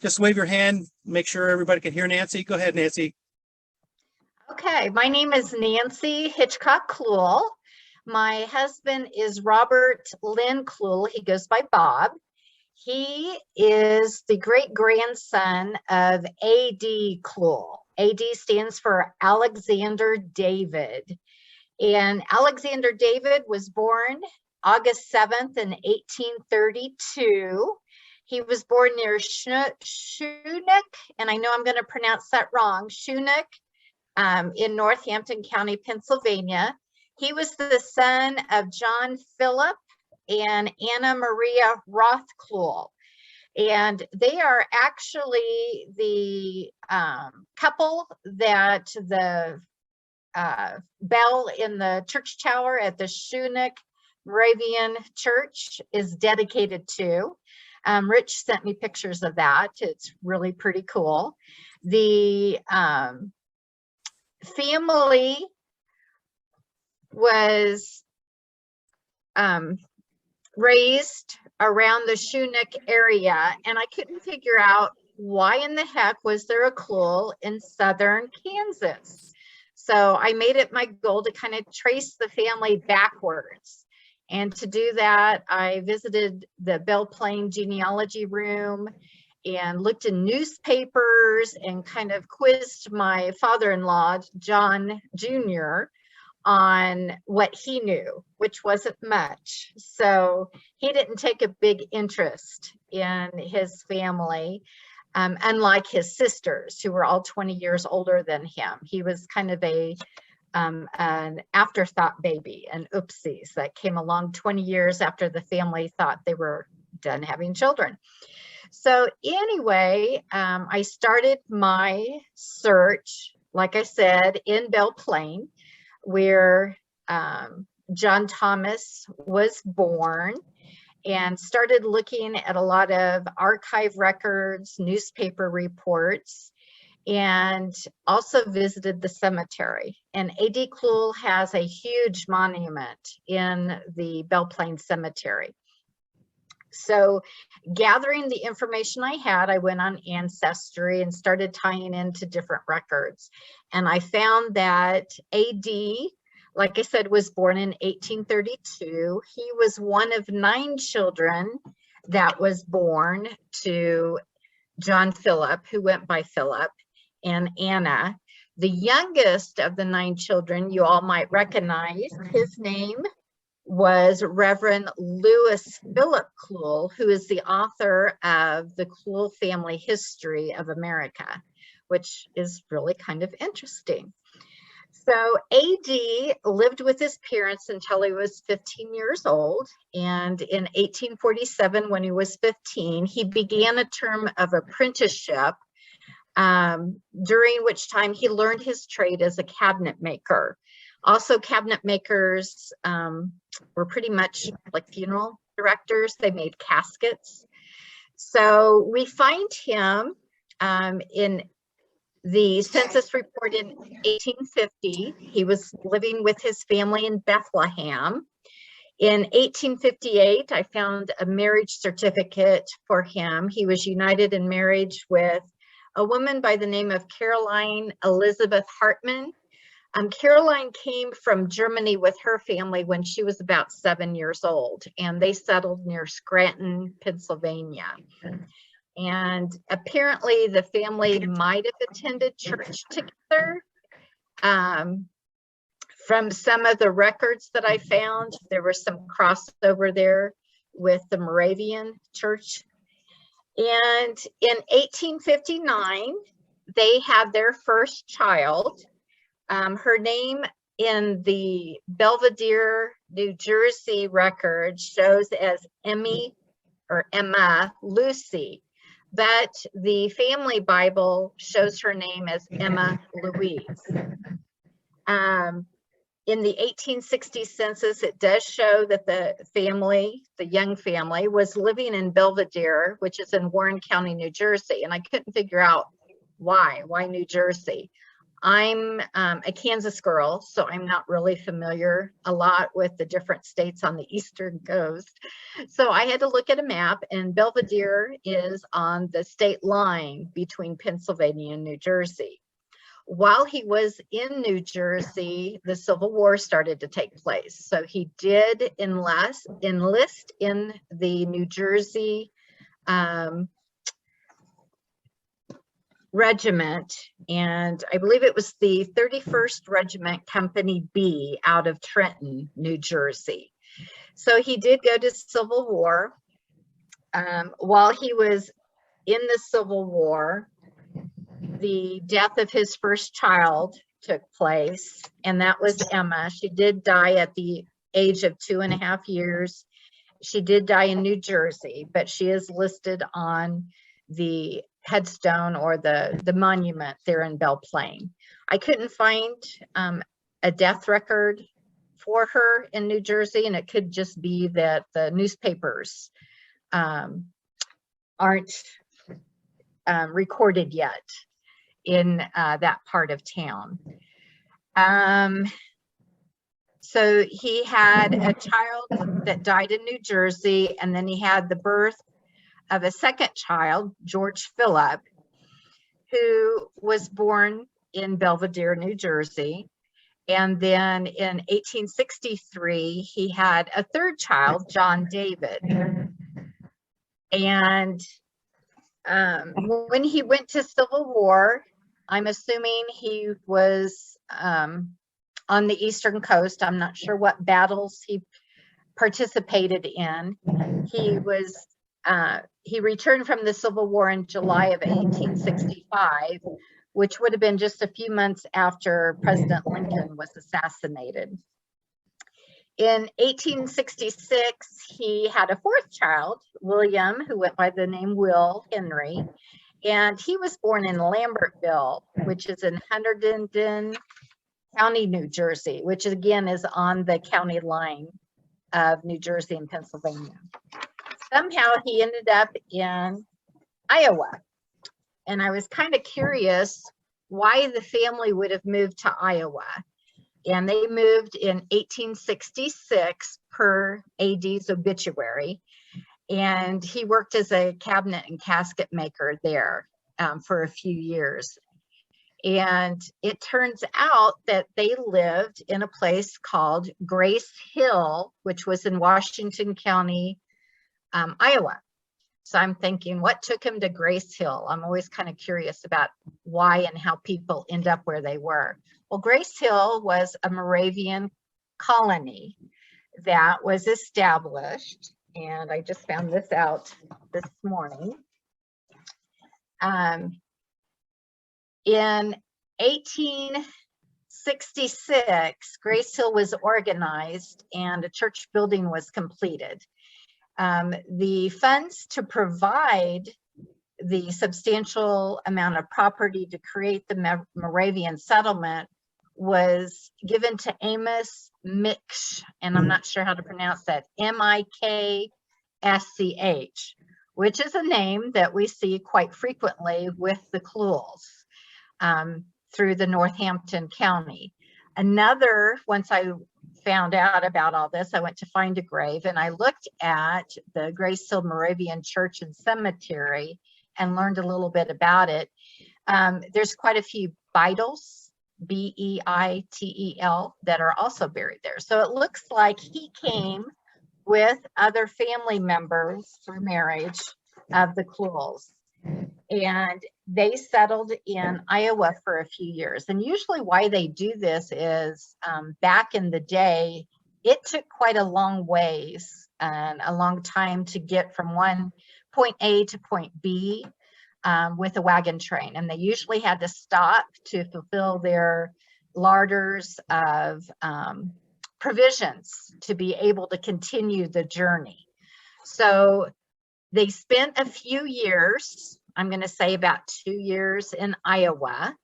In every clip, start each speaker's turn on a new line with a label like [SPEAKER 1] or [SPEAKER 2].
[SPEAKER 1] just wave your hand, make sure everybody can hear Nancy. Go ahead, Nancy.
[SPEAKER 2] Okay, my name is Nancy Hitchcock Clewell. My husband is Robert Lynn Clewell. He goes by Bob. He is the great-grandson of A.D. Clewell. A.D. stands for Alexander David. And Alexander David was born August 7th in 1832. He was born near Schoeneck, and I know I'm going to pronounce that wrong, Schoeneck, in Northampton County, Pennsylvania. He was the son of John Philip and Anna Maria Roth Clewell. And they are actually the couple that the bell in the church tower at the Schoeneck Moravian Church is dedicated to. Rich sent me pictures of that. It's really pretty cool. The family was raised around the Schoeneck area, and I couldn't figure out why in the heck was there a Clewell in southern Kansas. So I made it my goal to kind of trace the family backwards. And to do that, I visited the Belle Plaine genealogy room and looked in newspapers and kind of quizzed my father-in-law, John Jr., on what he knew, which wasn't much. So he didn't take a big interest in his family, unlike his sisters, who were all 20 years older than him. He was kind of an afterthought baby, an oopsies that came along 20 years after the family thought they were done having children. So anyway, I started my search, like I said, in Belle Plaine, where John Thomas was born, and started looking at a lot of archive records, newspaper reports, and also visited the cemetery. And A.D. Clewell has a huge monument in the Belle Plaine Cemetery. So gathering the information I had, I went on Ancestry and started tying into different records. And I found that A.D., like I said, was born in 1832. He was one of 9 children that was born to John Philip, who went by Philip, and Anna. The youngest of the 9 children, you all might recognize, his name was Reverend Lewis Philip Clewell, who is the author of the Clewell Family History of America, which is really kind of interesting. So A.D. lived with his parents until he was 15 years old. And in 1847, when he was 15, he began a term of apprenticeship, during which time he learned his trade as a cabinet maker. Also, cabinet makers were pretty much like funeral directors. They made caskets. So we find him in the census report in 1850. He was living with his family in Bethlehem. In 1858, I found a marriage certificate for him. He was united in marriage with a woman by the name of Caroline Elizabeth Hartman. Caroline came from Germany with her family when she was about 7 years old, and they settled near Scranton, Pennsylvania. And apparently the family might have attended church together. From some of the records that I found, there was some crossover there with the Moravian church. And in 1859, they had their first child. Her name in the Belvedere, New Jersey record shows as Emma Lucy, but the family Bible shows her name as Emma Louise. In the 1860 census, it does show that the family, the young family, was living in Belvedere, which is in Warren County, New Jersey. And I couldn't figure out why New Jersey. I'm a Kansas girl, so I'm not really familiar a lot with the different states on the eastern coast. So I had to look at a map, and Belvedere is on the state line between Pennsylvania and New Jersey. While he was in New Jersey, the Civil War started to take place. So he did enlist in the New Jersey regiment, and I believe it was the 31st Regiment Company B out of Trenton, New Jersey. So he did go to Civil War. While he was in the Civil War, the death of his first child took place, and that was Emma. She did die at the age of 2.5 years. She did die in New Jersey, but she is listed on the headstone or the monument there in Belle Plaine. I couldn't find a death record for her in New Jersey, and it could just be that the newspapers aren't recorded yet in that part of town. So he had a child that died in New Jersey, and then he had the birth of a second child, George Philip, who was born in Belvedere, New Jersey. And then in 1863, he had a third child, John David. And when he went to Civil War, I'm assuming he was on the Eastern Coast. I'm not sure what battles he participated in. He returned from the Civil War in July of 1865, which would have been just a few months after President Lincoln was assassinated. In 1866, he had a fourth child, William, who went by the name Will Henry, and he was born in Lambertville, which is in Hunterdon County, New Jersey, which again is on the county line of New Jersey and Pennsylvania. Somehow he ended up in Iowa, and I was kind of curious why the family would have moved to Iowa. And they moved in 1866 per AD's obituary. And he worked as a cabinet and casket maker there for a few years. And it turns out that they lived in a place called Grace Hill, which was in Washington County, Iowa. So I'm thinking, what took him to Grace Hill? I'm always kind of curious about why and how people end up where they were. Well, Grace Hill was a Moravian colony that was established, and I just found this out this morning. In 1866, Grace Hill was organized and a church building was completed. The funds to provide the substantial amount of property to create the Moravian settlement was given to Amos Miksch, and I'm not sure how to pronounce that, Miksch, which is a name that we see quite frequently with the Clewells through the Northampton County. Once I found out about all this, I went to find a grave and I looked at the Grace Hill Moravian Church and Cemetery and learned a little bit about it. There's quite a few Beitels, B-E-I-T-E-L, that are also buried there. So it looks like he came with other family members through marriage of the Clewells. And they settled in Iowa for a few years. And usually why they do this is back in the day, it took quite a long ways and a long time to get from one point A to point B with a wagon train. And they usually had to stop to fulfill their larders of provisions to be able to continue the journey. So they spent a few years, I'm going to say about 2 years in Iowa,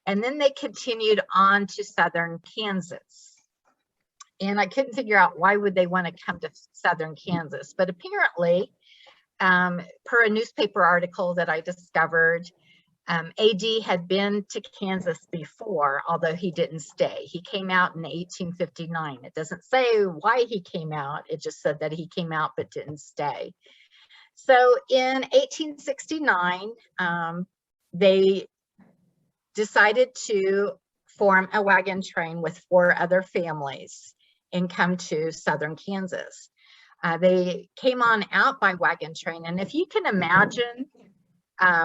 [SPEAKER 2] and then they continued on to southern Kansas. And I couldn't figure out why would they want to come to southern Kansas, but apparently, per a newspaper article that I discovered, AD had been to Kansas before, although he didn't stay. He came out in 1859. It doesn't say why he came out. It just said that he came out but didn't stay. So in 1869, they decided to form a wagon train with 4 other families and come to southern Kansas. They came on out by wagon train. And if you can imagine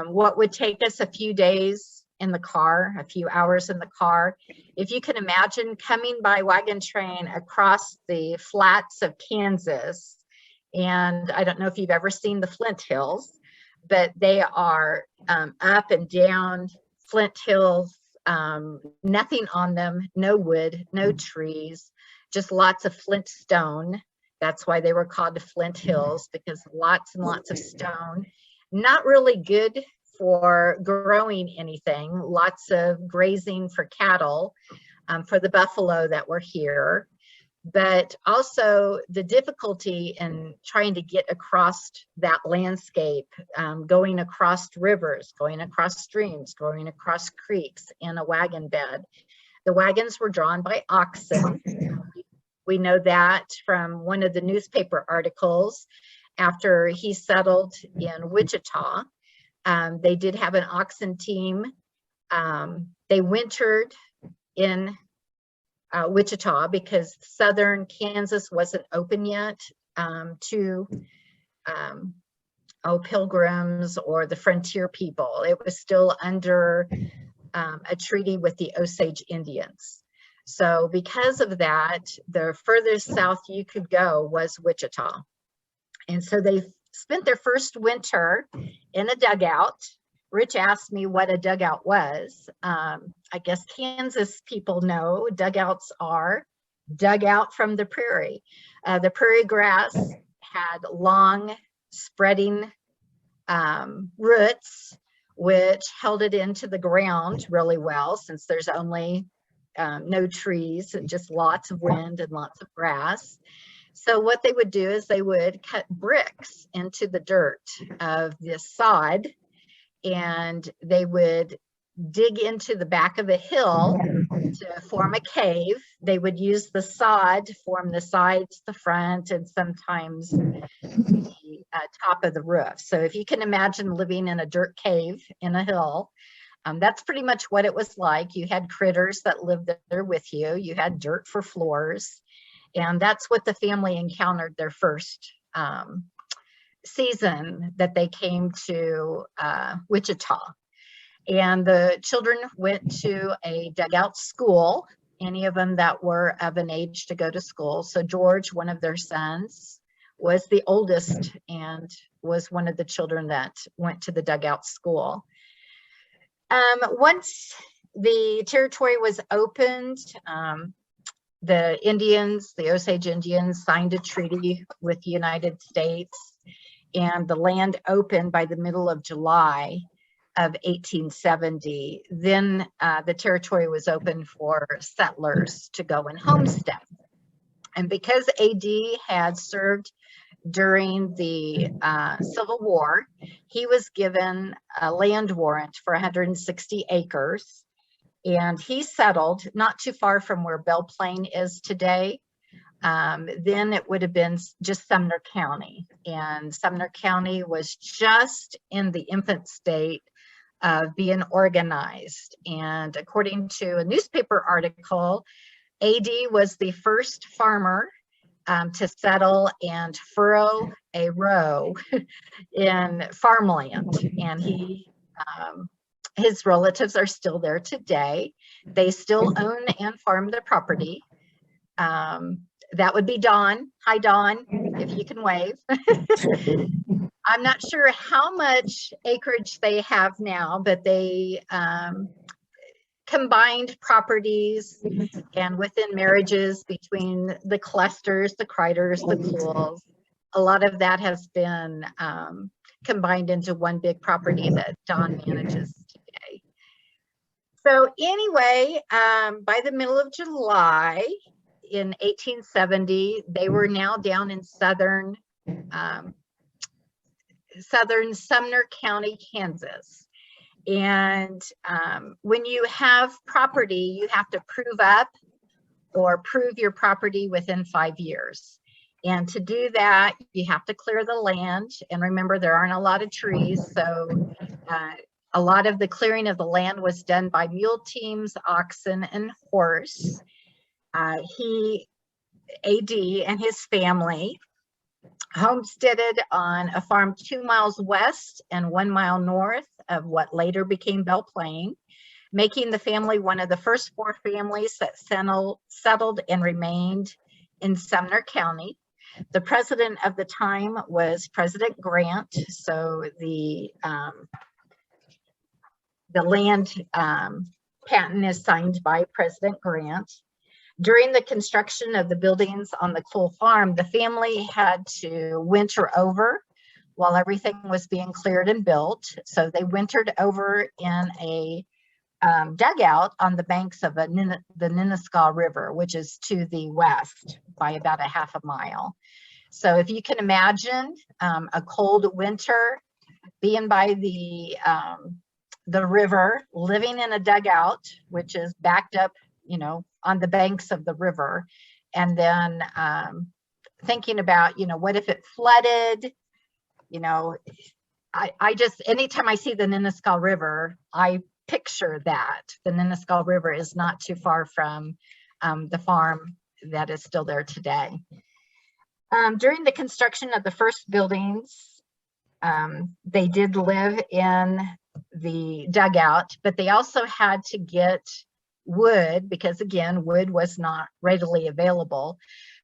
[SPEAKER 2] what would take us a few days in the car, a few hours in the car, if you can imagine coming by wagon train across the flats of Kansas. And I don't know if you've ever seen the Flint Hills, but they are up and down Flint Hills, nothing on them, no wood, no trees, just lots of flint stone. That's why they were called the Flint Hills, because lots and lots of stone. Not really good for growing anything, lots of grazing for cattle, for the buffalo that were here. But also the difficulty in trying to get across that landscape, going across rivers, going across streams, going across creeks in a wagon bed. The wagons were drawn by oxen. We know that from one of the newspaper articles after he settled in Wichita. They did have an oxen team. They wintered in Wichita because southern Kansas wasn't open yet to pilgrims or the frontier people. It was still under a treaty with the Osage Indians. So because of that, the furthest south you could go was Wichita. And so they spent their first winter in a dugout. Rich asked me what a dugout was. I guess Kansas people know dugouts are dug out from the prairie. The prairie grass had long spreading roots, which held it into the ground really well, since there's only no trees, just lots of wind and lots of grass. So what they would do is they would cut bricks into the dirt of this sod, and they would dig into the back of a hill to form a cave. They would use the sod to form the sides, the front, and sometimes the top of the roof. So if you can imagine living in a dirt cave in a hill, that's pretty much what it was like. You had critters that lived there with you. You had dirt for floors. And that's what the family encountered their first season that they came to Wichita. And the children went to a dugout school, any of them that were of an age to go to school. So George, one of their sons, was the oldest and was one of the children that went to the dugout school. Once the territory was opened, the Indians, the Osage Indians, signed a treaty with the United States, and the land opened by the middle of July of 1870. Then the territory was open for settlers to go and homestead. And because AD had served during the Civil War, he was given a land warrant for 160 acres. And he settled not too far from where Belle Plaine is today. Then it would have been just Sumner County. And Sumner County was just in the infant state of being organized. And according to a newspaper article, AD was the first farmer to settle and furrow a row in farmland. And his relatives are still there today. They still own and farm the property. That would be Dawn. Hi, Dawn, if you can wave. I'm not sure how much acreage they have now, but they combined properties and within marriages between the Clusters, the Kreiders, the Clewells. A lot of that has been combined into one big property that Dawn manages today. So anyway, by the middle of July in 1870, they were now down in southern Sumner County, Kansas. And when you have property, you have to prove up or prove your property within 5 years. And to do that, you have to clear the land. And remember, there aren't a lot of trees. So a lot of the clearing of the land was done by mule teams, oxen, and horse. He, AD, and his family homesteaded on a farm 2 miles west and 1 mile north of what later became Belle Plaine, making the family one of the first 4 families that settled and remained in Sumner County. The president of the time was President Grant, so the land patent is signed by President Grant. During the construction of the buildings on the Clewell farm, the family had to winter over while everything was being cleared and built. So they wintered over in a dugout on the banks of the Ninnascaw River, which is to the west by about a half a mile. So if you can imagine a cold winter, being by the river, living in a dugout, which is backed up, you know, on the banks of the river, and then thinking about, you know, what if it flooded? You know, I just, anytime I see the Ninnascaw River, I picture that. The Ninnascaw River is not too far from the farm that is still there today. During the construction of the first buildings, they did live in the dugout, but they also had to get wood because, again, wood was not readily available.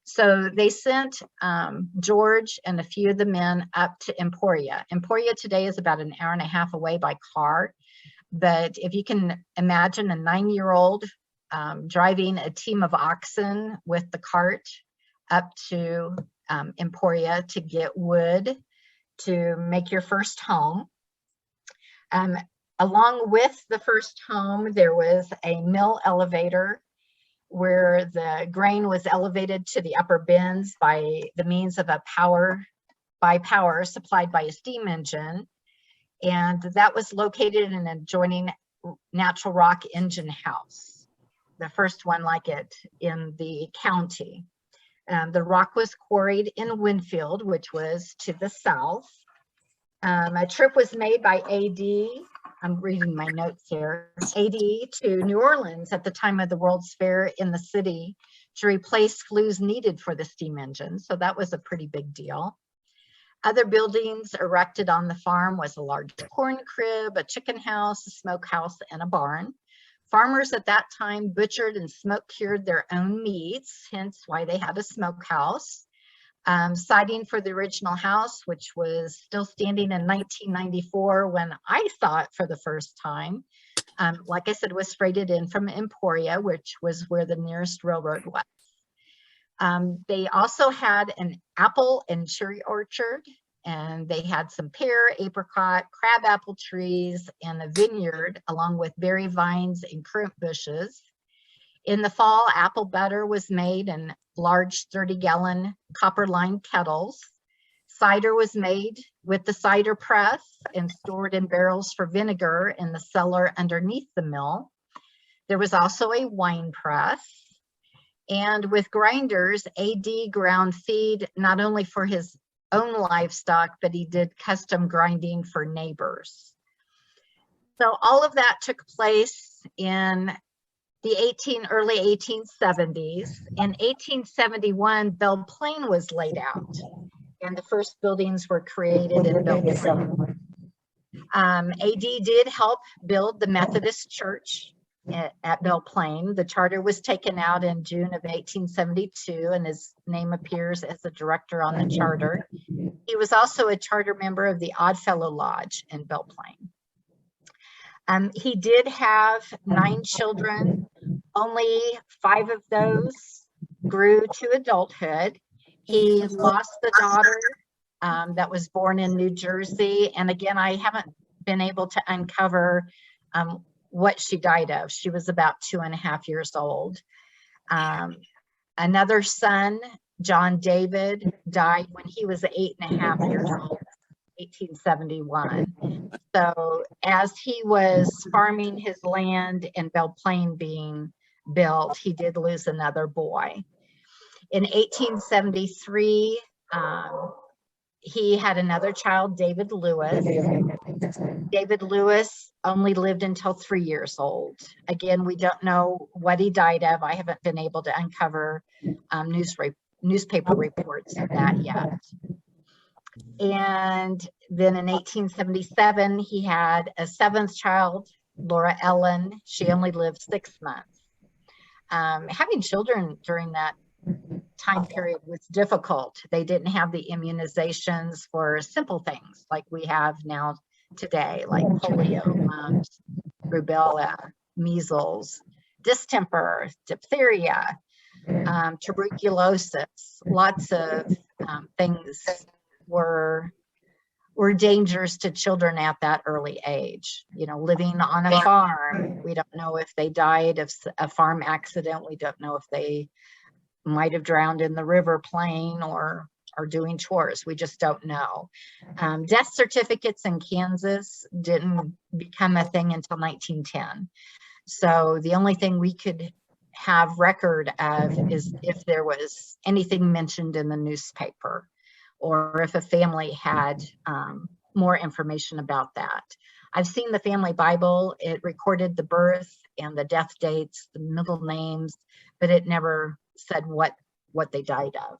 [SPEAKER 2] So they sent George and a few of the men up to Emporia. Emporia today is about an hour and a half away by car. But if you can imagine a 9-year-old driving a team of oxen with the cart up to Emporia to get wood to make your first home. Along with the first home, there was a mill elevator where the grain was elevated to the upper bins by the means of a power supplied by a steam engine. And that was located in an adjoining natural rock engine house, the first one like it in the county. The rock was quarried in Winfield, which was to the south. A trip was made by AD, I'm reading my notes here, AD to New Orleans at the time of the World's Fair in the city to replace flues needed for the steam engine. So that was a pretty big deal. Other buildings erected on the farm was a large corn crib, a chicken house, a smokehouse, and a barn. Farmers at that time butchered and smoke cured their own meats, hence why they had a smokehouse. Siding for the original house, which was still standing in 1994 when I saw it for the first time. Like I said, was freighted in from Emporia, which was where the nearest railroad was. They also had an apple and cherry orchard, and they had some pear, apricot, crab apple trees, and a vineyard, along with berry vines and currant bushes. In the fall, apple butter was made in large 30-gallon copper-lined kettles. Cider was made with the cider press and stored in barrels for vinegar in the cellar underneath the mill. There was also a wine press. And with grinders, AD ground feed not only for his own livestock, but he did custom grinding for neighbors. So all of that took place in the early 1870s. In 1871, Belle Plaine was laid out, and the first buildings were created in Belle Plaine. AD did help build the Methodist Church at Belle Plaine. The charter was taken out in June of 1872, and his name appears as the director on the charter. He was also a charter member of the Oddfellow Lodge in Belle Plaine. He did have 9 children. Only 5 of those grew to adulthood. He lost the daughter that was born in New Jersey. And again, I haven't been able to uncover what she died of. She was about 2.5 years old. Another son, John David, died when he was 8.5 years old. 1871. So as he was farming his land and Belle Plaine being built, he did lose another boy. In 1873, he had another child, David Lewis. David Lewis only lived until 3 years old. Again, we don't know what he died of. I haven't been able to uncover newspaper reports of that yet. And then in 1877, he had a 7th child, Laura Ellen. She only lived 6 months. Having children during that time period was difficult. They didn't have the immunizations for simple things like we have now today, like polio, mumps, rubella, measles, distemper, diphtheria, tuberculosis. Lots of things were dangers to children at that early age. You know, living on a farm, we don't know if they died of a farm accident. We don't know if they might have drowned in the River Plaine or doing chores. We just don't know. Death certificates in Kansas didn't become a thing until 1910. So the only thing we could have record of is if there was anything mentioned in the newspaper, or if a family had more information about that. I've seen the family Bible. It recorded the birth and the death dates, the middle names, but it never said what they died of.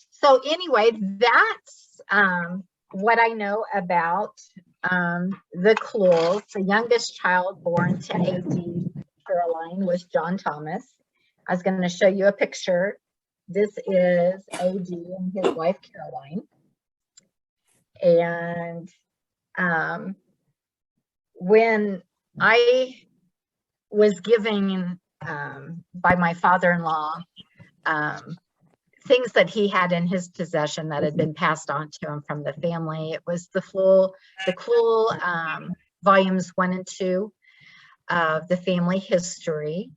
[SPEAKER 2] So anyway, that's what I know about the Clewells. The youngest child born to A.D. Caroline was John Thomas. I was going to show you a picture. This is A.D. and his wife Caroline. And when I was giving by my father-in-law things that he had in his possession that had been passed on to him from the family, it was the Clewell volumes 1 and 2 of the family history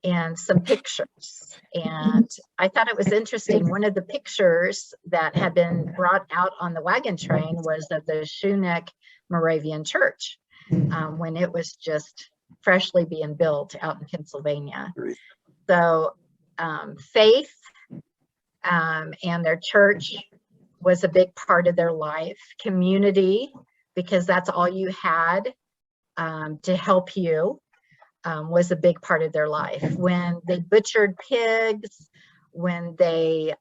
[SPEAKER 2] and some pictures. And I thought it was interesting. One of the pictures that had been brought out on the wagon train was of the Schoeneck Moravian Church when it was just freshly being built out in Pennsylvania. So faith and their church was a big part of their life. Community, because that's all you had to help you, was a big part of their life. When they butchered pigs, when they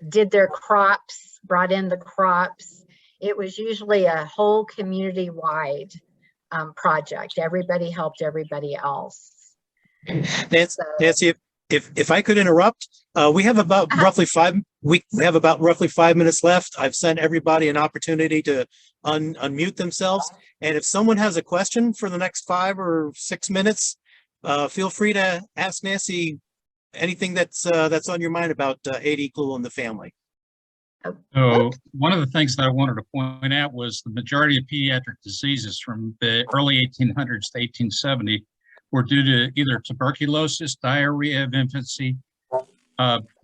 [SPEAKER 2] did their crops, brought in the crops, it was usually a whole community-wide project. Everybody helped everybody else.
[SPEAKER 1] Nancy, if I could interrupt, we have about roughly 5 minutes left. I've sent everybody an opportunity to unmute themselves, and if someone has a question for the next 5 or 6 minutes, feel free to ask Nancy anything that's on your mind about A.D. Clewell and the family.
[SPEAKER 3] So one of the things that I wanted to point out was the majority of pediatric diseases from the early 1800s to 1870 were due to either tuberculosis, diarrhea of infancy,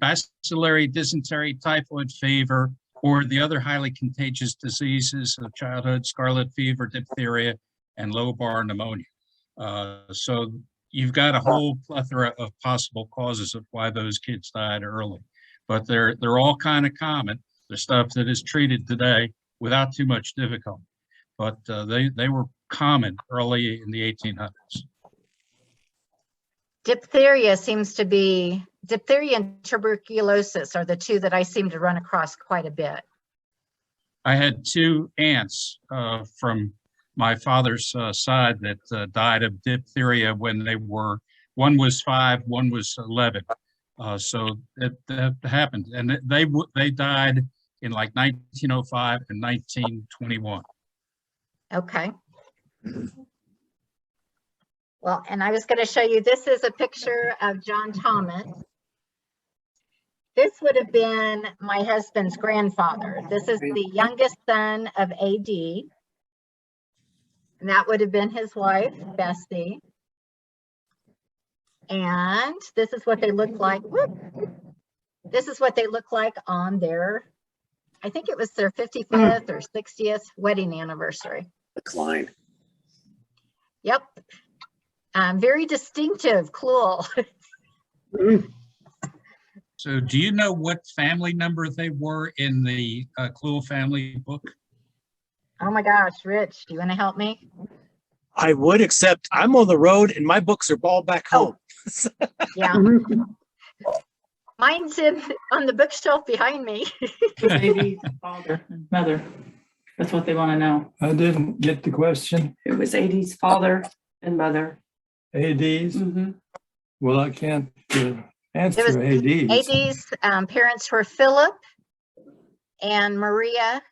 [SPEAKER 3] bacillary dysentery, typhoid fever, or the other highly contagious diseases of childhood, scarlet fever, diphtheria, and lobar pneumonia. So you've got a whole plethora of possible causes of why those kids died early, but they're all kind of common. They're stuff that is treated today without too much difficulty, but they were common early in the 1800s.
[SPEAKER 2] Diphtheria and tuberculosis are the two that I seem to run across quite a bit.
[SPEAKER 3] I had 2 aunts from my father's side that died of diphtheria when they were, one was 5, one was 11. So that happened, and they died in like 1905 and 1921.
[SPEAKER 2] Okay. Well, and I was going to show you, this is a picture of John Thomas. This would have been my husband's grandfather. This is the youngest son of A.D. And that would have been his wife, Bessie. And this is what they looked like. Whoop. this is what they look like on their, I think it was their 55th or 60th wedding anniversary.
[SPEAKER 4] The Klein.
[SPEAKER 2] Yep. Very distinctive, Clewell.
[SPEAKER 3] So do you know what family number they were in the Clewell family book?
[SPEAKER 2] Oh my gosh, Rich, do you want to help me?
[SPEAKER 1] I would, except I'm on the road and my books are all back home.
[SPEAKER 2] Yeah. Mine's on the bookshelf behind me.
[SPEAKER 5] Baby, father, and mother. That's what they want to know.
[SPEAKER 6] I didn't get the question.
[SPEAKER 7] It was AD's father and mother.
[SPEAKER 6] ADs?
[SPEAKER 7] Mhm.
[SPEAKER 6] Well, I can't
[SPEAKER 2] It was
[SPEAKER 6] answer ADs.
[SPEAKER 2] AD's parents were Philip and Maria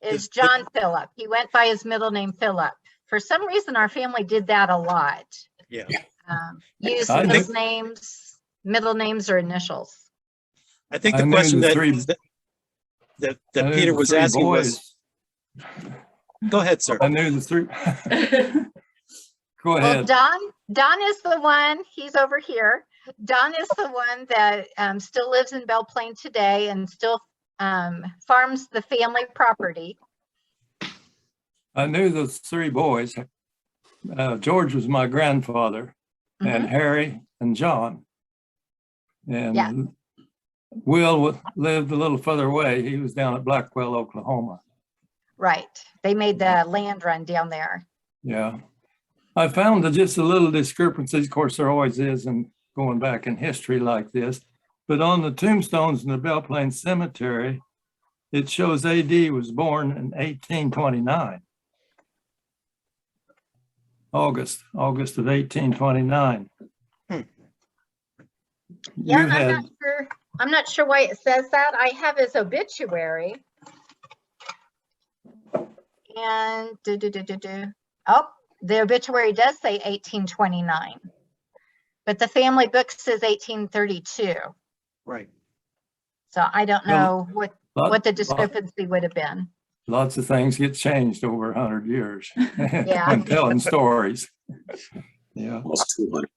[SPEAKER 2] is John Philip. He went by his middle name, Philip. For some reason, our family did that a lot.
[SPEAKER 1] Yeah.
[SPEAKER 2] Use
[SPEAKER 6] I
[SPEAKER 2] those
[SPEAKER 6] think-
[SPEAKER 2] names, middle names or initials.
[SPEAKER 1] I think
[SPEAKER 6] I
[SPEAKER 1] the
[SPEAKER 6] knew
[SPEAKER 1] question
[SPEAKER 6] the
[SPEAKER 1] that,
[SPEAKER 6] three-
[SPEAKER 1] that
[SPEAKER 6] I knew
[SPEAKER 1] Peter
[SPEAKER 6] the
[SPEAKER 1] was
[SPEAKER 6] three
[SPEAKER 1] asking
[SPEAKER 6] boys.
[SPEAKER 1] was, go ahead, sir.
[SPEAKER 6] I knew the three. Go
[SPEAKER 2] Well,
[SPEAKER 6] ahead.
[SPEAKER 2] Don is the one, he's over here. Don is the one that still lives in Belle Plaine today and still farms the family property.
[SPEAKER 6] I knew those three boys. George was my grandfather, and
[SPEAKER 2] Mhm.
[SPEAKER 6] Harry and John. And
[SPEAKER 2] Yeah.
[SPEAKER 6] Will lived a little further away. He was down at Blackwell, Oklahoma.
[SPEAKER 2] Right. They made the land run down there.
[SPEAKER 6] Yeah. I found that just a little discrepancies. Of course, there always is in going back in history like this. But on the tombstones in the Belle Plaine Cemetery, it shows AD was born in 1829. August of 1829.
[SPEAKER 2] Yeah,
[SPEAKER 6] You
[SPEAKER 2] and
[SPEAKER 6] had,
[SPEAKER 2] I'm not sure why it says that. I have his obituary. And oh, the obituary does say 1829. But the family book says 1832.
[SPEAKER 1] Right.
[SPEAKER 2] So I don't know what the discrepancy would have been.
[SPEAKER 6] lots of things get changed over 100 years
[SPEAKER 2] Yeah.
[SPEAKER 6] when telling stories. Yeah.
[SPEAKER 4] Almost 200.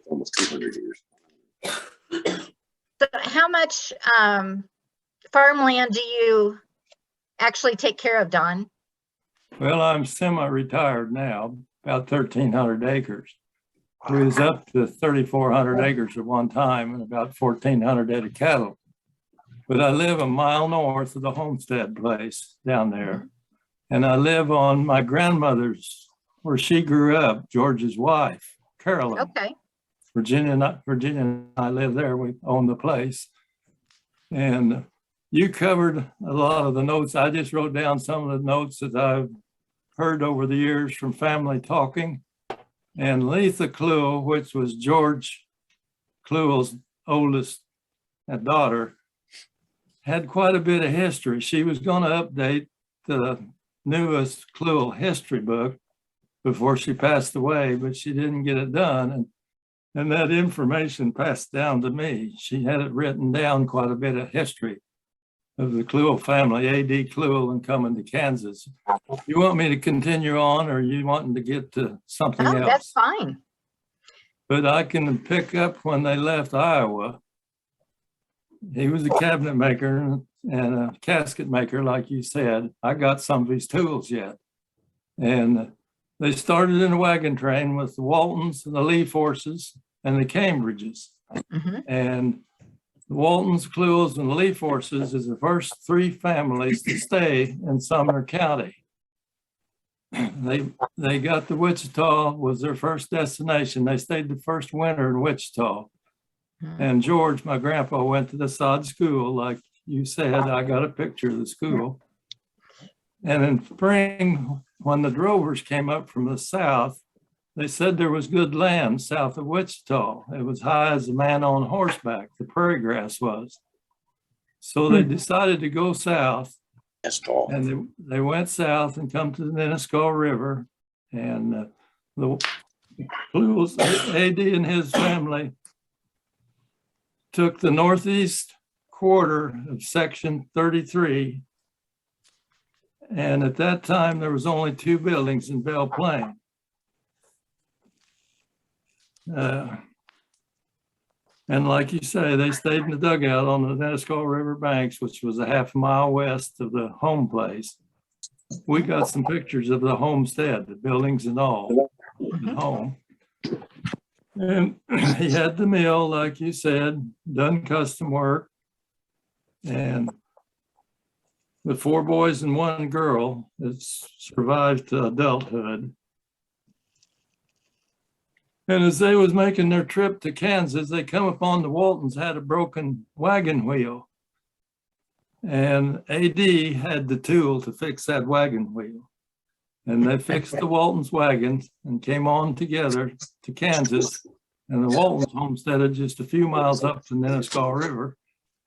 [SPEAKER 4] Almost 200 years.
[SPEAKER 2] So how much farmland do you actually take care of, Don?
[SPEAKER 6] Well, I'm semi-retired now, about 1,300 acres. It was up to 3,400 acres at one time and about 1,400 head of cattle. But I live a mile north of the homestead place down there. And I live on my grandmother's, where she grew up, George's wife, Carolyn.
[SPEAKER 2] Okay.
[SPEAKER 6] Virginia and I live there. We own the place. And you covered a lot of the notes. I just wrote down some of the notes that I've heard over the years from family talking. And Letha Clewell, which was George Clewell's oldest daughter, had quite a bit of history. She was going to update the newest Clewell history book before she passed away, but she didn't get it done. And that information passed down to me. She had it written down, quite a bit of history of the Clewell family, A.D. Clewell, and coming to Kansas. You want me to continue on, or you wanting to get to something
[SPEAKER 2] Oh, that's
[SPEAKER 6] else?
[SPEAKER 2] fine.
[SPEAKER 6] But I can pick up when they left Iowa. He was a cabinet maker and a casket maker, like you said. I got some of his tools yet. And they started in a wagon train with the Waltons and the Lee Forces and the Cambridges.
[SPEAKER 2] Mhm.
[SPEAKER 6] And the Waltons, Clewells, and the Lee Forces is the first three families to stay in Sumner County. They got to Wichita, was their first destination. They stayed the first winter in Wichita. And George, my grandpa, went to the sod school. Like you said, I got a picture of the school. And in spring, when the drovers came up from the south, they said there was good land south of Wichita. It was high as a man on horseback, the prairie grass was. So they decided to go south.
[SPEAKER 4] That's tall.
[SPEAKER 6] And they went south and come to the Nenasko River. And the Clewell's, A.D. and his family took the northeast quarter of section 33. And at that time, there was only two buildings in Belle Plaine. And like you say, they stayed in the dugout on the Nenasko River banks, which was a half a mile west of the home place. We got some pictures of the homestead, the buildings and all, the home. And he had the mill, like you said, done custom work. And the 4 boys and 1 girl that survived to adulthood. And as they was making their trip to Kansas, they come upon the Waltons had a broken wagon wheel. And AD had the tool to fix that wagon wheel. And they fixed the Waltons wagons and came on together to Kansas. And the Waltons homesteaded just a few miles up the Nenasko River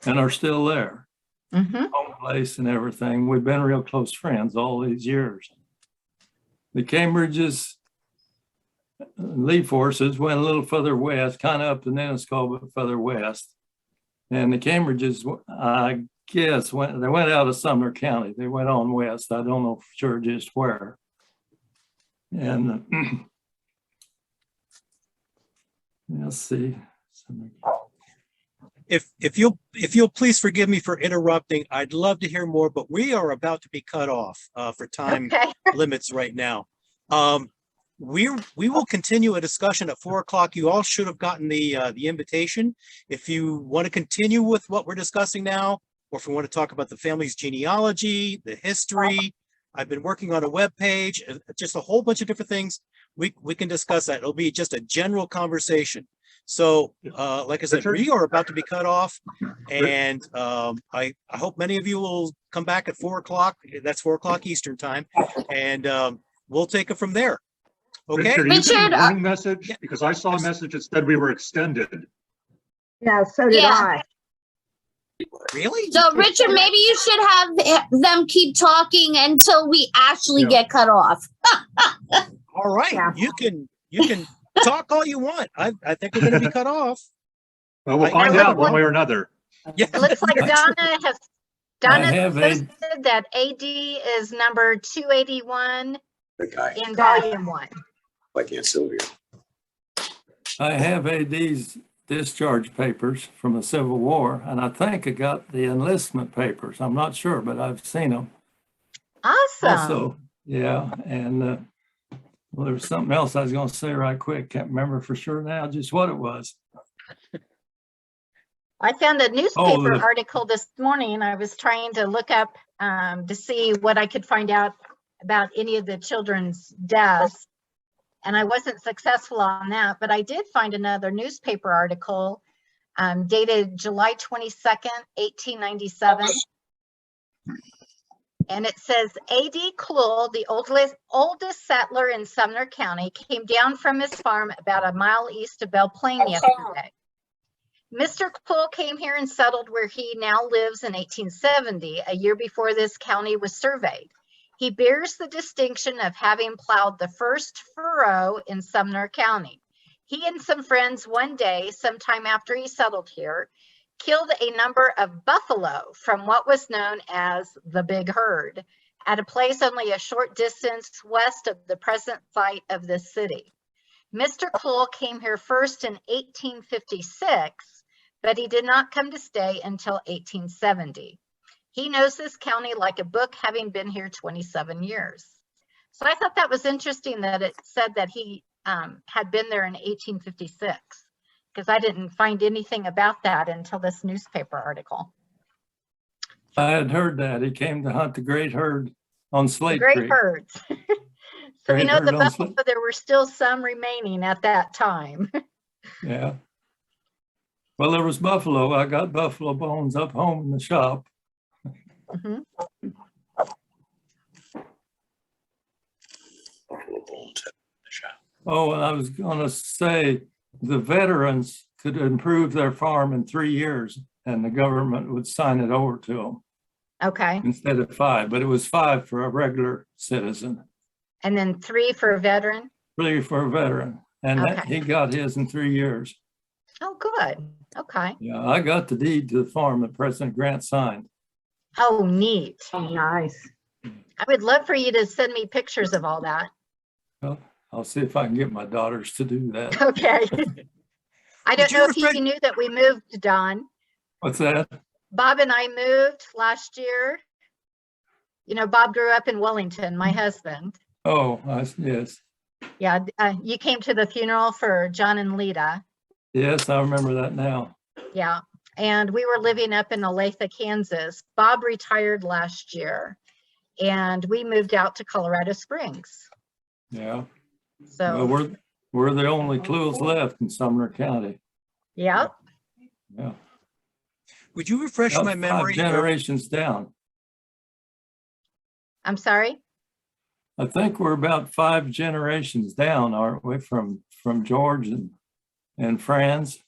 [SPEAKER 6] and are still there. Home place and everything. We've been real close friends all these years. The Cambridges Lee forces went a little further west, kind of up the Nenasko, but further west. And the Cambridges, I guess, they went out of Sumner County. They went on west. I don't know for sure just where. And let's see.
[SPEAKER 1] If you'll please forgive me for interrupting, I'd love to hear more, but we are about to be cut off for time
[SPEAKER 2] Okay.
[SPEAKER 1] limits right now. We will continue a discussion at 4 o'clock. You all should have gotten the invitation. If you want to continue with what we're discussing now, or if you want to talk about the family's genealogy, the history, I've been working on a web page, just a whole bunch of different things. We can discuss that. It'll be just a general conversation. So, like I said, we are about to be cut off, and I hope many of you will come back at 4 o'clock. That's 4 o'clock Eastern time, and we'll take it from there. Okay.
[SPEAKER 8] Richard, are you getting a
[SPEAKER 9] Richard,
[SPEAKER 8] warning message? Because I saw a message that said we were extended.
[SPEAKER 9] Yeah, so did I.
[SPEAKER 1] Really?
[SPEAKER 9] So Richard, maybe you should have them keep talking until we actually get cut off.
[SPEAKER 1] All right.
[SPEAKER 9] Yeah.
[SPEAKER 1] You can talk all you want. I think we're going to be cut off.
[SPEAKER 8] Well, we'll find out one way or another.
[SPEAKER 1] Yeah.
[SPEAKER 2] It looks like Donna
[SPEAKER 6] have
[SPEAKER 2] posted that AD is number 281
[SPEAKER 4] The guy,
[SPEAKER 2] in volume 1.
[SPEAKER 4] like Aunt Sylvia.
[SPEAKER 6] I have AD's discharge papers from the Civil War, and I think I got the enlistment papers. I'm not sure, but I've seen them.
[SPEAKER 2] Awesome.
[SPEAKER 6] Also, yeah, and well, there was something else I was going to say right quick. Can't remember for sure now just what it was.
[SPEAKER 2] I found a newspaper
[SPEAKER 6] the-
[SPEAKER 2] article this morning. I was trying to look up to see what I could find out about any of the children's deaths. And I wasn't successful on that, but I did find another newspaper article dated July 22nd, 1897. And it says, A.D. Clewell, the oldest settler in Sumner County, came down from his farm about a mile east of Belle Plaine yesterday. Mr. Clewell came here and settled where he now lives in 1870, a year before this county was surveyed. He bears the distinction of having plowed the first furrow in Sumner County. He and some friends one day, sometime after he settled here, killed a number of buffalo from what was known as the Big Herd at a place only a short distance west of the present site of this city. Mr. Clewell came here first in 1856, but he did not come to stay until 1870. He knows this county like a book, having been here 27 years. So I thought that was interesting that it said that he had been there in 1856, because I didn't find anything about that until this newspaper article.
[SPEAKER 6] I had heard that. He came to hunt the great herd on
[SPEAKER 2] The
[SPEAKER 6] Slate
[SPEAKER 2] great
[SPEAKER 6] Creek.
[SPEAKER 2] herds. So we
[SPEAKER 6] Great
[SPEAKER 2] know
[SPEAKER 6] herd
[SPEAKER 2] the
[SPEAKER 6] on
[SPEAKER 2] buffalo, there were still some remaining at that time.
[SPEAKER 6] Yeah. Well, there was buffalo. I got buffalo bones up home in the shop.
[SPEAKER 2] Mhm.
[SPEAKER 4] Buffalo bones at the shop.
[SPEAKER 6] Oh, and I was gonna say, the veterans could improve their farm in 3 years and the government would sign it over to them
[SPEAKER 2] Okay,
[SPEAKER 6] instead of 5, but it was 5 for a regular citizen,
[SPEAKER 2] and then 3 for a veteran.
[SPEAKER 6] 3 for a veteran. And that,
[SPEAKER 2] Okay.
[SPEAKER 6] he got his in 3 years.
[SPEAKER 2] Oh, good. Okay.
[SPEAKER 6] Yeah, I got the deed to the farm that President Grant signed.
[SPEAKER 2] Oh, neat.
[SPEAKER 9] Oh, nice.
[SPEAKER 2] I would love for you to send me pictures of all that.
[SPEAKER 6] Well, I'll see if I can get my daughters to do that.
[SPEAKER 2] Okay. I don't
[SPEAKER 1] Did you
[SPEAKER 2] know if you
[SPEAKER 1] refresh-
[SPEAKER 2] knew that we moved, Don.
[SPEAKER 6] What's that?
[SPEAKER 2] Bob and I moved last year. You know, Bob grew up in Wellington, my husband.
[SPEAKER 6] Oh, yes.
[SPEAKER 2] Yeah, you came to the funeral for John and Lita.
[SPEAKER 6] Yes, I remember that now.
[SPEAKER 2] Yeah, and we were living up in Olathe, Kansas. Bob retired last year, and we moved out to Colorado Springs.
[SPEAKER 6] Yeah.
[SPEAKER 2] So,
[SPEAKER 6] Well, we're the only Clewells left in Sumner County.
[SPEAKER 2] yeah.
[SPEAKER 6] Yeah.
[SPEAKER 1] Would you refresh
[SPEAKER 6] About
[SPEAKER 1] my
[SPEAKER 6] 5
[SPEAKER 1] memory?
[SPEAKER 6] generations down.
[SPEAKER 2] I'm sorry.
[SPEAKER 6] I think we're about 5 generations down, aren't we, from George and Franz?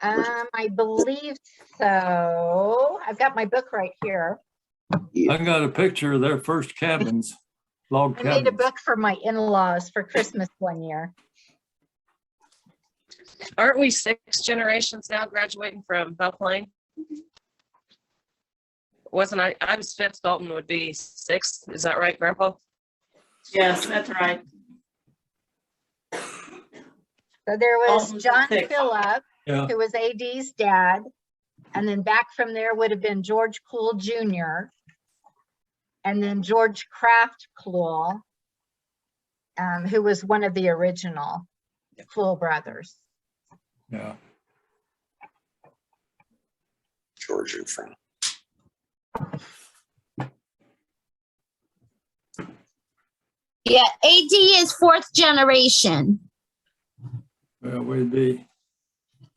[SPEAKER 2] I believe so. I've got my book right here.
[SPEAKER 6] I got a picture of their first cabins, log
[SPEAKER 2] I made a
[SPEAKER 6] cabins.
[SPEAKER 2] book for my in-laws for Christmas one year.
[SPEAKER 10] Aren't we 6 generations now graduating from Belle Plaine? Wasn't I was 5th, Dalton would be 6th. Is that right, Grandpa?
[SPEAKER 5] Yes, that's right.
[SPEAKER 2] So there was
[SPEAKER 5] Dalton's
[SPEAKER 2] John
[SPEAKER 5] six.
[SPEAKER 2] Phillip,
[SPEAKER 6] Yeah.
[SPEAKER 2] who was AD's dad. And then back from there would have been George Clewell Jr. And then George Kraft Clewell, who was one of the original Clewell brothers.
[SPEAKER 6] Yeah.
[SPEAKER 4] George and Frank.
[SPEAKER 9] Yeah, AD is 4th generation
[SPEAKER 6] Well, we'd be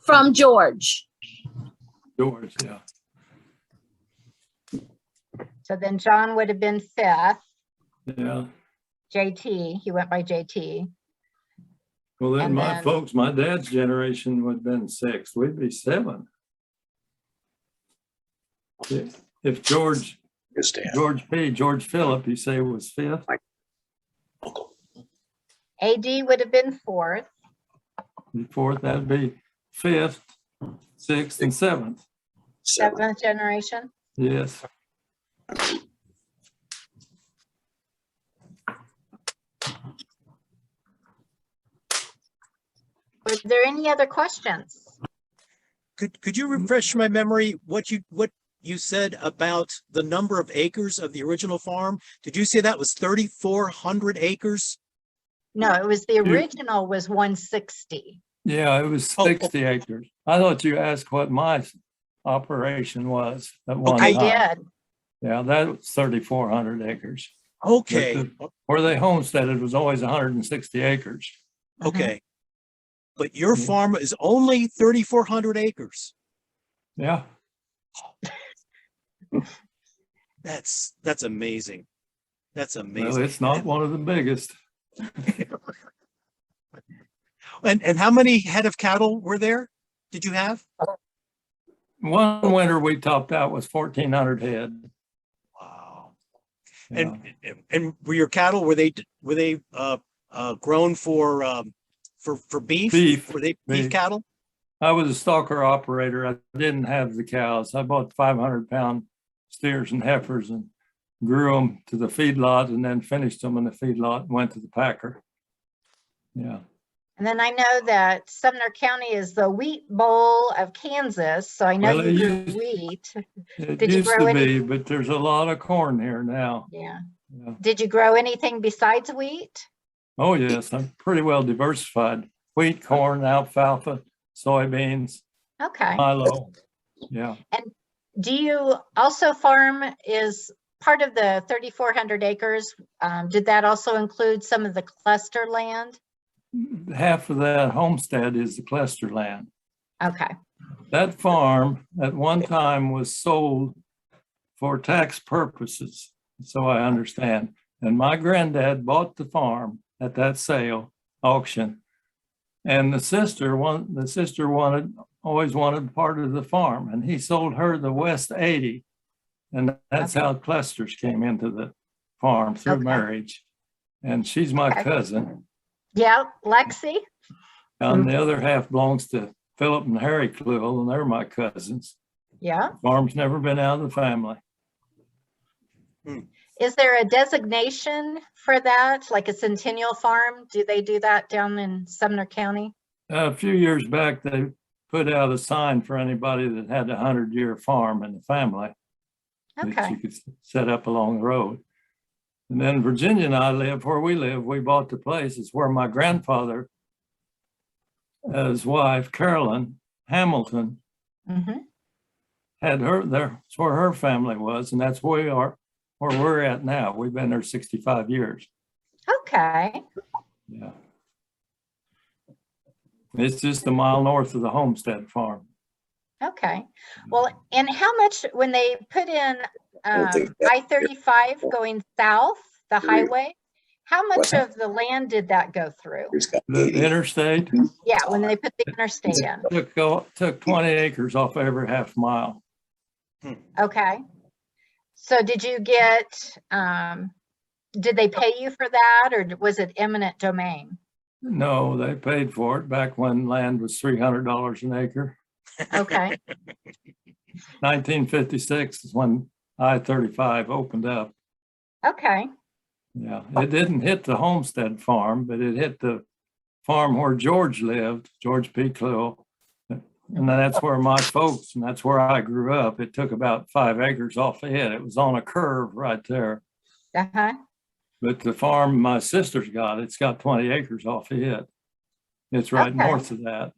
[SPEAKER 9] from George.
[SPEAKER 6] George, yeah.
[SPEAKER 2] So then John would have been 5th.
[SPEAKER 6] Yeah.
[SPEAKER 2] JT, he went by JT.
[SPEAKER 6] Well, then
[SPEAKER 2] And
[SPEAKER 6] my
[SPEAKER 2] then-
[SPEAKER 6] folks, my dad's generation would have been 6. We'd be 7. If George
[SPEAKER 4] His dad.
[SPEAKER 6] George Phillip, you say was 5th?
[SPEAKER 4] Uncle.
[SPEAKER 2] AD would have been 4th.
[SPEAKER 6] 4th, that'd be 5th, 6th, and 7th.
[SPEAKER 2] 7th generation.
[SPEAKER 6] Yes.
[SPEAKER 2] Were there any other questions?
[SPEAKER 1] Could you refresh my memory what you said about the number of acres of the original farm? Did you say that was 3,400 acres?
[SPEAKER 2] No, it was the original was 160.
[SPEAKER 6] Yeah, it was
[SPEAKER 1] Oh,
[SPEAKER 6] 60 acres. I thought you asked what my operation was at one
[SPEAKER 2] I
[SPEAKER 6] time.
[SPEAKER 2] did.
[SPEAKER 6] Yeah, that was 3,400 acres.
[SPEAKER 1] Okay,
[SPEAKER 6] Where they homesteaded was always 160 acres.
[SPEAKER 1] okay. But your
[SPEAKER 6] Yeah.
[SPEAKER 1] farm is only 3,400 acres.
[SPEAKER 6] Yeah.
[SPEAKER 1] That's amazing. That's
[SPEAKER 6] Well,
[SPEAKER 1] amazing.
[SPEAKER 6] it's not one of the biggest.
[SPEAKER 1] And how many head of cattle were there? Did you have?
[SPEAKER 6] One winter we topped out was 1,400 head.
[SPEAKER 1] Wow.
[SPEAKER 6] Yeah.
[SPEAKER 1] And were your cattle, were they grown for beef?
[SPEAKER 6] Beef,
[SPEAKER 1] Were they beef
[SPEAKER 6] beef.
[SPEAKER 1] cattle?
[SPEAKER 6] I was a stalker operator. I didn't have the cows. I bought 500-pound steers and heifers and grew them to the feedlot and then finished them in the feedlot and went to the packer. Yeah.
[SPEAKER 2] And then I know that Sumner County is the wheat bowl of Kansas, so I know
[SPEAKER 6] Well,
[SPEAKER 2] you
[SPEAKER 6] it
[SPEAKER 2] grew wheat.
[SPEAKER 6] It
[SPEAKER 2] Did you
[SPEAKER 6] used
[SPEAKER 2] grow
[SPEAKER 6] to
[SPEAKER 2] any-
[SPEAKER 6] be, but there's a lot of corn here now.
[SPEAKER 2] Yeah.
[SPEAKER 6] Yeah.
[SPEAKER 2] Did you grow anything besides wheat?
[SPEAKER 6] Oh, yes, I'm pretty well diversified. Wheat, corn, alfalfa, soybeans,
[SPEAKER 2] Okay.
[SPEAKER 6] milo. Yeah.
[SPEAKER 2] Do you also farm is part of the 3,400 acres? Did that also include some of the cluster land?
[SPEAKER 6] Half of that homestead is the cluster land.
[SPEAKER 2] Okay.
[SPEAKER 6] That farm at one time was sold for tax purposes, so I understand. And my granddad bought the farm at that sale auction. And the sister always wanted part of the farm, and he sold her the west 80. And that's
[SPEAKER 2] Okay.
[SPEAKER 6] how clusters came into the farm through
[SPEAKER 2] Okay.
[SPEAKER 6] marriage. And she's my
[SPEAKER 2] Okay.
[SPEAKER 6] cousin.
[SPEAKER 2] Yeah, Lexi?
[SPEAKER 6] And the other half belongs to Philip and Harry Clewell, and they're my cousins.
[SPEAKER 2] Yeah.
[SPEAKER 6] Farm's never been out of the family.
[SPEAKER 2] Is there a designation for that, like a centennial farm? Do they do that down in Sumner County?
[SPEAKER 6] A few years back, they put out a sign for anybody that had a 100-year farm in the family that
[SPEAKER 2] Okay,
[SPEAKER 6] you could set up along the road. And then Virginia and I live where we live. We bought the place. It's where my grandfather, his wife, Carolyn Hamilton,
[SPEAKER 2] mhm,
[SPEAKER 6] had her there. That's where her family was. And that's where we are, where we're at now. We've been there 65 years.
[SPEAKER 2] okay,
[SPEAKER 6] Yeah. It's just a mile north of the Homestead Farm.
[SPEAKER 2] okay. Well, and how much, when they put in
[SPEAKER 4] don't think that-
[SPEAKER 2] I-35 going south, the
[SPEAKER 4] Agree.
[SPEAKER 2] highway, how much
[SPEAKER 4] What's that?
[SPEAKER 2] of the land did that go through?
[SPEAKER 4] He's got
[SPEAKER 6] The
[SPEAKER 4] 80.
[SPEAKER 6] interstate
[SPEAKER 2] Yeah, when they put the interstate in.
[SPEAKER 6] took 20 acres off every half mile.
[SPEAKER 2] Okay. So did you get, did they pay you for that, or was it eminent domain?
[SPEAKER 6] No, they paid for it back when land was $300 an acre.
[SPEAKER 2] Okay,
[SPEAKER 6] 1956 is when I-35 opened up.
[SPEAKER 2] okay,
[SPEAKER 6] Yeah, it didn't hit the Homestead Farm, but it hit the farm where George lived, George P. Clewell. And that's where my folks, and that's where I grew up. It took about 5 acres off the head. It was on a curve right there.
[SPEAKER 2] uh-huh,
[SPEAKER 6] But the farm my sister's got, it's got 20 acres off the head. It's right
[SPEAKER 2] Okay.
[SPEAKER 6] north of that.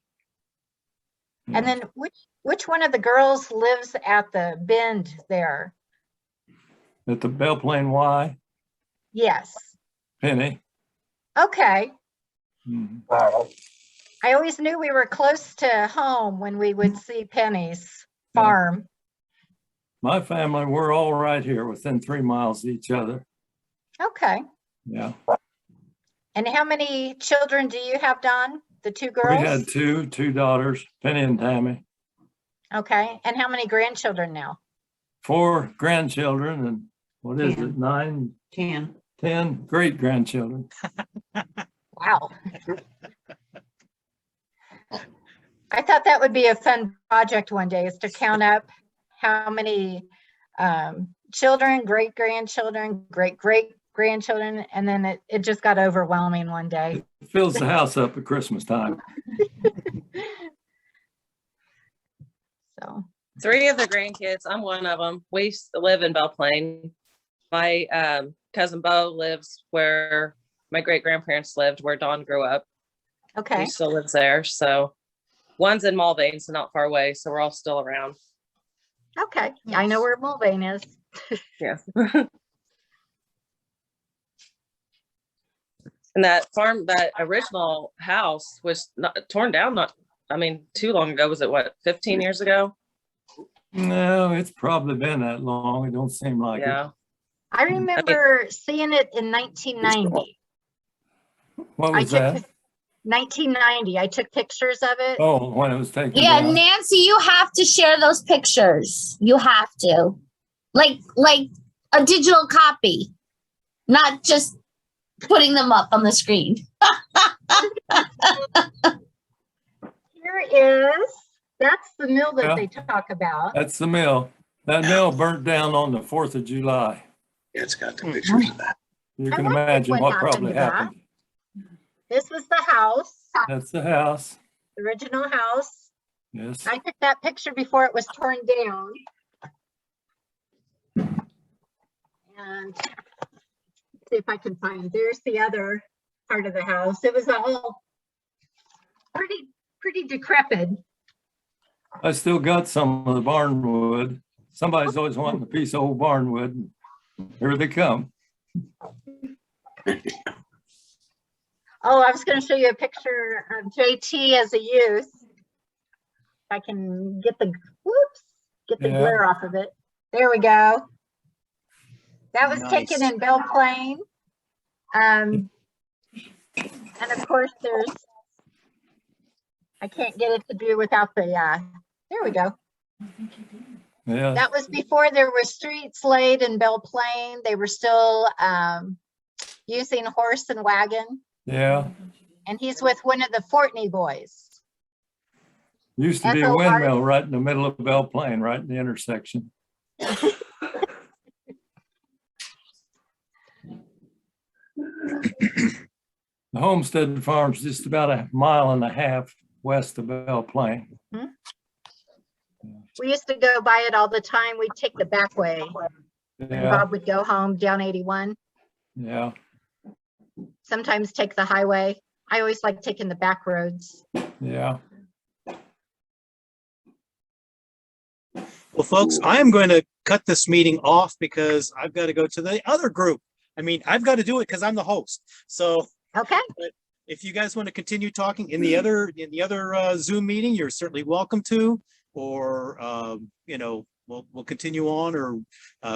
[SPEAKER 2] and then which one of the girls lives at the bend there?
[SPEAKER 6] At the Belle Plaine Y,
[SPEAKER 2] Yes,
[SPEAKER 6] Penny.
[SPEAKER 2] okay.
[SPEAKER 6] Mhm.
[SPEAKER 2] I always knew we were close to home when we would see Penny's
[SPEAKER 6] Yeah.
[SPEAKER 2] farm.
[SPEAKER 6] My family, we're all right here within 3 miles of each other.
[SPEAKER 2] Okay,
[SPEAKER 6] Yeah.
[SPEAKER 2] and how many children do you have, Don? The two
[SPEAKER 6] We had
[SPEAKER 2] girls?
[SPEAKER 6] two daughters, Penny and Tammy,
[SPEAKER 2] Okay, and how many grandchildren now?
[SPEAKER 6] 4 grandchildren, and what is it, 9, 10 great grandchildren.
[SPEAKER 2] Wow. I thought that would be a fun project one day, is to count up how many children, great-grandchildren, great-great-grandchildren, and then it just got overwhelming one day.
[SPEAKER 6] It fills the house up at Christmas time.
[SPEAKER 2] So,
[SPEAKER 10] 3 of the grandkids, I'm one of them. We live in Belle Plaine. My cousin Bo lives where my great grandparents lived, where Dawn grew up.
[SPEAKER 2] okay,
[SPEAKER 10] He still lives there. So one's in Mulvane, so not far away. So we're all still around.
[SPEAKER 2] okay. I know where Mulvane is.
[SPEAKER 10] Yeah. And that farm, that original house was not torn down, too long ago. Was it what, 15 years ago?
[SPEAKER 6] No, it's probably been that long. It don't seem like it.
[SPEAKER 10] Yeah.
[SPEAKER 2] I remember seeing it in 1990.
[SPEAKER 6] What
[SPEAKER 2] I
[SPEAKER 6] was
[SPEAKER 2] took
[SPEAKER 6] that?
[SPEAKER 2] 1990. I took pictures of it.
[SPEAKER 6] Oh, when it was taken
[SPEAKER 9] Yeah,
[SPEAKER 6] down.
[SPEAKER 9] Nancy, you have to share those pictures. You have to. Like a digital copy, not just putting them up on the screen.
[SPEAKER 2] That's the mill that
[SPEAKER 6] Yeah.
[SPEAKER 2] they talk about.
[SPEAKER 6] That's the mill. That mill burnt down on the 4th of July.
[SPEAKER 4] Yeah, it's got the pictures of that.
[SPEAKER 6] You
[SPEAKER 2] I
[SPEAKER 6] can
[SPEAKER 2] wondered
[SPEAKER 6] imagine
[SPEAKER 2] what
[SPEAKER 6] what
[SPEAKER 2] happened
[SPEAKER 6] probably
[SPEAKER 2] to that.
[SPEAKER 6] happened.
[SPEAKER 2] This was the house,
[SPEAKER 6] That's the house.
[SPEAKER 2] the original house.
[SPEAKER 6] Yes.
[SPEAKER 2] I took that picture before it was torn down. And see if I can find, there's the other part of the house. It was all pretty decrepit.
[SPEAKER 6] I still got some of the barnwood. Somebody's always wanting a piece of old barnwood. Here they come.
[SPEAKER 2] Oh, I was going to show you a picture of JT as a youth. If I can get the
[SPEAKER 6] Yeah.
[SPEAKER 2] glare off of it. There we go. That was
[SPEAKER 1] Nice.
[SPEAKER 2] taken in Belle Plaine. And of course I can't get it to do without the, there we go.
[SPEAKER 6] Yeah.
[SPEAKER 2] That was before there were streets laid in Belle Plaine. They were still using horse and wagon.
[SPEAKER 6] Yeah.
[SPEAKER 2] And he's with one of the Fortney boys.
[SPEAKER 6] Used to be a
[SPEAKER 2] SOR.
[SPEAKER 6] windmill right in the middle of Belle Plaine, right in the intersection. The Homestead Farm's just about a mile and a half west of Belle Plaine.
[SPEAKER 2] We used to go by it all the time. We'd take the back way. And
[SPEAKER 6] Yeah,
[SPEAKER 2] Bob would go home down 81,
[SPEAKER 6] yeah,
[SPEAKER 2] sometimes take the highway. I always like taking the back roads.
[SPEAKER 6] yeah.
[SPEAKER 1] Well, folks, I am going to cut this meeting off because I've got to go to the other group. I mean, I've got to do it because I'm the host. So
[SPEAKER 2] Okay,
[SPEAKER 1] if you guys want to continue talking in the other Zoom meeting, you're certainly welcome to, or you know, we'll continue on, or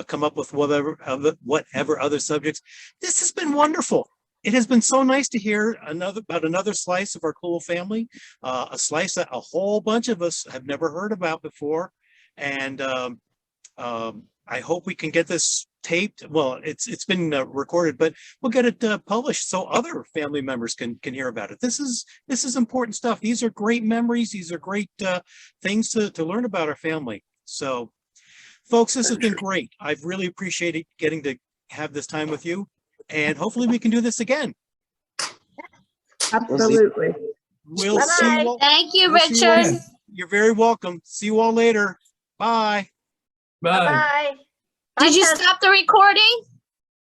[SPEAKER 1] come up with whatever other subjects. This has been wonderful. It has been so nice to hear about another slice of our Clewell family, a slice that a whole bunch of us have never heard about before. And I hope we can get this taped. Well, it's been recorded, but we'll get it published so other family members can hear about it. This is important stuff. These are great memories. These are great things to learn about our family. So, folks, this has been great. I've really appreciated getting to have this time with you, and hopefully we can do this again.
[SPEAKER 7] Absolutely.
[SPEAKER 1] We'll see you all.
[SPEAKER 9] Thank you,
[SPEAKER 1] we'll see you all-
[SPEAKER 9] Richard.
[SPEAKER 1] You're very welcome. See you all later. Bye.
[SPEAKER 6] Bye.
[SPEAKER 2] bye.
[SPEAKER 9] Did you
[SPEAKER 2] Bye,
[SPEAKER 9] stop the recording?